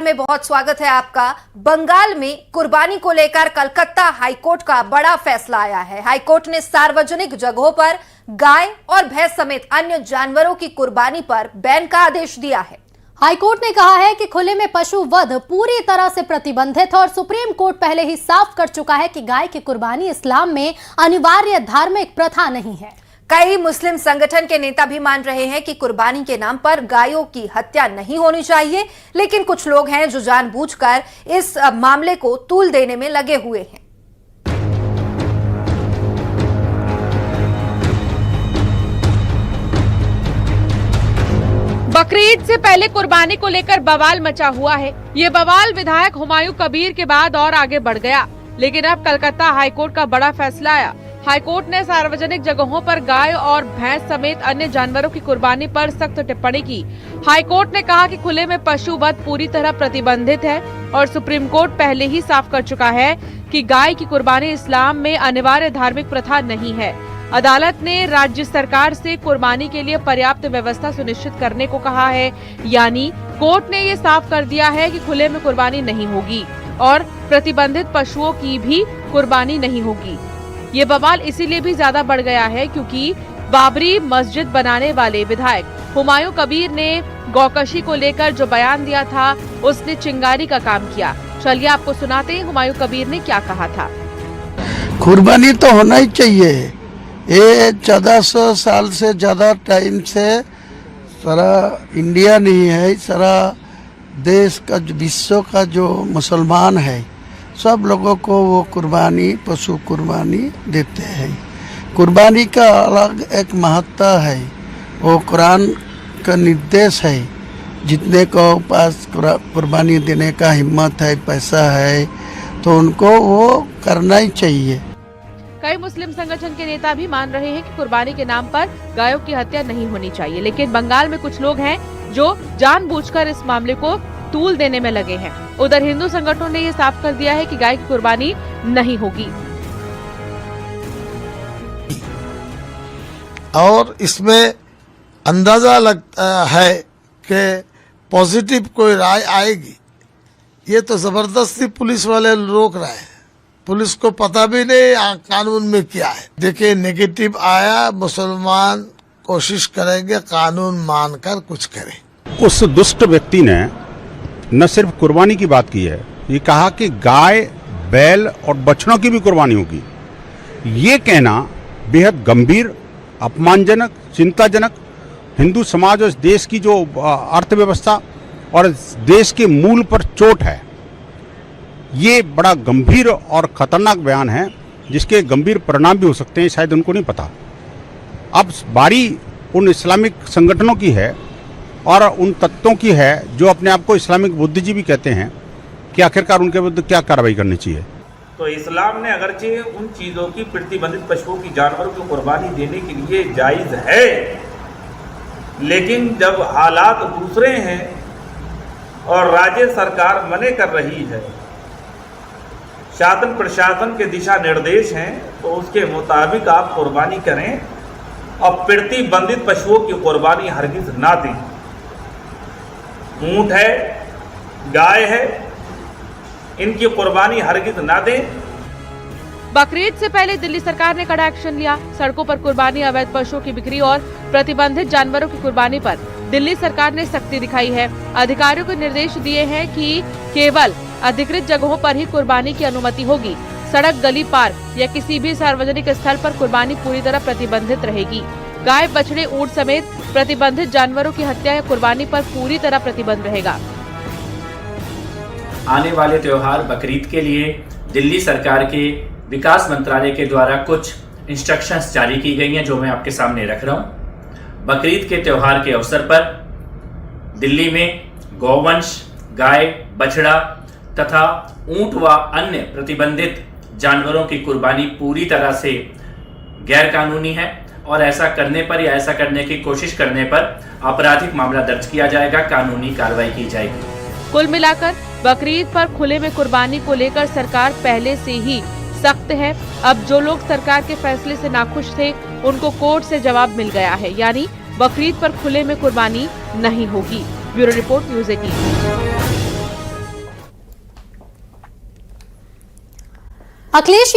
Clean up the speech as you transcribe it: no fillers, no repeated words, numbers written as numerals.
में बहुत स्वागत है आपका। बंगाल में कुर्बानी को लेकर कलकत्ता हाईकोर्ट का बड़ा फैसला आया है। हाईकोर्ट ने सार्वजनिक जगहों पर गाय और भैंस समेत अन्य जानवरों की कुर्बानी पर बैन का आदेश दिया है। हाईकोर्ट ने कहा है कि खुले में पशु वध पूरी तरह से प्रतिबंधित है और सुप्रीम कोर्ट पहले ही साफ कर चुका है कि गाय की कुर्बानी इस्लाम में अनिवार्य धार्मिक प्रथा नहीं है। कई मुस्लिम संगठन के नेता भी मान रहे हैं कि कुर्बानी के नाम पर गायों की हत्या नहीं होनी चाहिए, लेकिन कुछ लोग हैं जो जानबूझकर इस मामले को तूल देने में लगे हुए हैं। बकरीद से पहले कुर्बानी को लेकर बवाल मचा हुआ है। ये बवाल विधायक हुमायूं कबीर के बाद और आगे बढ़ गया, लेकिन अब कलकत्ता हाईकोर्ट का बड़ा फैसला आया। हाईकोर्ट ने सार्वजनिक जगहों पर गाय और भैंस समेत अन्य जानवरों की कुर्बानी पर सख्त टिप्पणी की। हाईकोर्ट ने कहा कि खुले में पशु वध पूरी तरह प्रतिबंधित है और सुप्रीम कोर्ट पहले ही साफ कर चुका है कि गाय की कुर्बानी इस्लाम में अनिवार्य धार्मिक प्रथा नहीं है। अदालत ने राज्य सरकार से कुर्बानी के लिए पर्याप्त व्यवस्था सुनिश्चित करने को कहा है, यानी कोर्ट ने ये साफ कर दिया है कि खुले में कुर्बानी नहीं होगी और प्रतिबंधित पशुओं की भी कुर्बानी नहीं होगी। ये बवाल इसीलिए भी ज्यादा बढ़ गया है क्योंकि बाबरी मस्जिद बनाने वाले विधायक हुमायूं कबीर ने गौकशी को लेकर जो बयान दिया था, उसने चिंगारी का काम किया। चलिए आपको सुनाते हैं हुमायूं कबीर ने क्या कहा था। कुर्बानी तो होना ही चाहिए। ये 1400 साल से ज्यादा टाइम से सारा इंडिया नहीं है, सारा देश का विश्व का जो मुसलमान है सब लोगों को वो कुर्बानी पशु कुर्बानी देते हैं। कुर्बानी का अलग एक महत्व है, वो कुरान का निर्देश है। जितने को पास कुर्बानी देने का हिम्मत है, पैसा है, तो उनको वो करना ही चाहिए। कई मुस्लिम संगठन के नेता भी मान रहे हैं कि कुर्बानी के नाम पर गायों की हत्या नहीं होनी चाहिए, लेकिन बंगाल में कुछ लोग हैं जो जानबूझकर इस मामले को तूल देने में लगे हैं। उधर हिंदू संगठनों ने ये साफ कर दिया है कि गाय की कुर्बानी नहीं होगी। और इसमें अंदाजा लगता है कि पॉजिटिव कोई राय आएगी। ये तो जबरदस्ती पुलिस वाले रोक रहे हैं। पुलिस को पता भी नहीं कानून में क्या है। देखिए, नेगेटिव आया, मुसलमान कोशिश करेंगे कानून मानकर कुछ करें। उस दुष्ट व्यक्ति ने न सिर्फ कुर्बानी की बात की है, ये कहा कि गाय, बैल और बछड़ों की भी कुर्बानी होगी। ये कहना बेहद गंभीर, अपमानजनक, चिंताजनक, हिंदू समाज और देश की जो अर्थव्यवस्था और देश के मूल पर चोट है। ये बड़ा गंभीर और खतरनाक बयान है, जिसके गंभीर परिणाम भी हो सकते हैं, शायद उनको नहीं पता। अब बारी उन इस्लामिक संगठनों की है और उन तत्वों की है जो अपने आप को इस्लामिक बुद्धिजीवी कहते हैं, कि आखिरकार उनके विरुद्ध क्या कार्रवाई करनी चाहिए। तो इस्लाम ने अगरचे उन चीज़ों की प्रतिबंधित पशुओं की जानवरों की कुर्बानी देने के लिए जायज़ है, लेकिन जब हालात दूसरे हैं और राज्य सरकार मने कर रही है, शासन प्रशासन के दिशा निर्देश हैं, तो उसके मुताबिक आप कुर्बानी करें और प्रतिबंधित पशुओं की कुर्बानी हरगिज ना दें। ऊंट है, गाय है, इनकी कुर्बानी हरगिज ना दें। बकरीद से पहले दिल्ली सरकार ने कड़ा एक्शन लिया। सड़कों पर कुर्बानी, अवैध पशुओं की बिक्री और प्रतिबंधित जानवरों की कुर्बानी पर दिल्ली सरकार ने सख्ती दिखाई है। अधिकारियों को निर्देश दिए हैं कि केवल अधिकृत जगहों पर ही कुर्बानी की अनुमति होगी। सड़क, गली, पार्क या किसी भी सार्वजनिक स्थल पर कुर्बानी पूरी तरह प्रतिबंधित रहेगी। गाय, बछड़े, ऊंट समेत प्रतिबंधित जानवरों की हत्या या कुर्बानी पर पूरी तरह प्रतिबंध रहेगा। आने वाले त्योहार बकरीद के लिए दिल्ली सरकार के विकास मंत्रालय के द्वारा कुछ इंस्ट्रक्शंस जारी की गई हैं, जो मैं आपके सामने रख रहा हूं। बकरीद के त्योहार के अवसर पर दिल्ली में गौवंश, गाय, बछड़ा तथा ऊंट व अन्य प्रतिबंधित जानवरों की कुर्बानी पूरी तरह से गैर कानूनी है और ऐसा करने पर या ऐसा करने की कोशिश करने पर आपराधिक मामला दर्ज किया जाएगा, कानूनी कार्रवाई की जाएगी। कुल मिलाकर बकरीद पर खुले में कुर्बानी को लेकर सरकार पहले से ही सख्त है। अब जो लोग सरकार के फैसले से नाखुश थे, उनको कोर्ट से जवाब मिल गया है, यानी बकरीद पर खुले में कुर्बानी नहीं होगी। Bureau report, news 18। अखिलेश